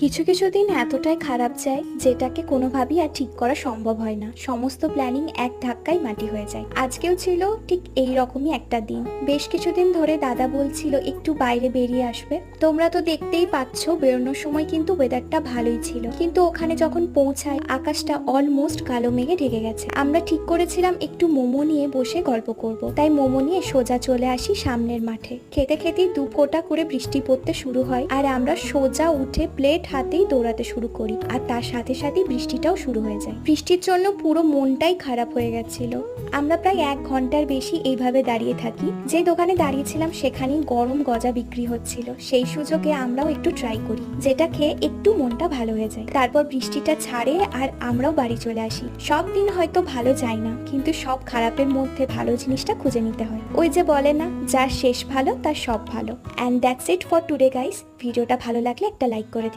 কিছু কিছু দিন এতটাই খারাপ যায় যেটাকে কোনোভাবেই আর ঠিক করা সম্ভব হয় না। সমস্ত প্ল্যানিং এক ধাক্কায় মাটি হয়ে যায়। আজকেও ছিল ঠিক এই রকমই একটা দিন। বেশ কিছুদিন ধরে দাদা বলছিল একটু বাইরে বেরিয়ে আসবে। তোমরা তো দেখতেই পাচ্ছ বেরোনোর সময় কিন্তু ওয়েদারটা ভালোই ছিল, কিন্তু ওখানে যখন পৌঁছায় আকাশটা অলমোস্ট কালো মেঘে ঢেকে গেছে। আমরা ঠিক করেছিলাম একটু মোমো নিয়ে বসে গল্প করব, তাই মোমো নিয়ে সোজা চলে আসি সামনের মাঠে। খেতে খেতেই দু ফোঁটা করে বৃষ্টি পড়তে শুরু হয় আর আমরা সোজা উঠে প্লেট হাতেই দৌড়াতে শুরু করি, আর তার সাথে সাথে বৃষ্টিটাও শুরু হয়ে যায়। বৃষ্টির জন্য পুরো মনটাই খারাপ হয়ে গেছিল। আমরা প্রায় 1 ঘন্টার বেশি এইভাবে দাঁড়িয়ে থাকি। যে দোকানে দাঁড়িয়েছিলাম সেখানেই গরম গজা বিক্রি হচ্ছিল। সেই সুযোগে আমরাও একটু ট্রাই করি, যেটা খেয়ে একটু মনটা ভালো হয়ে যায়। তারপর বৃষ্টিটা ছাড়ে আর আমরাও বাড়ি চলে আসি। সব দিন হয়তো ভালো যায় না, কিন্তু সব খারাপের মধ্যে ভালো জিনিসটা খুঁজে নিতে হয়। ওই যে বলে না, যার শেষ ভালো তার সব ভালো। And that's it for today guys. ভিডিওটা ভালো লাগলে একটা লাইক করে দিও।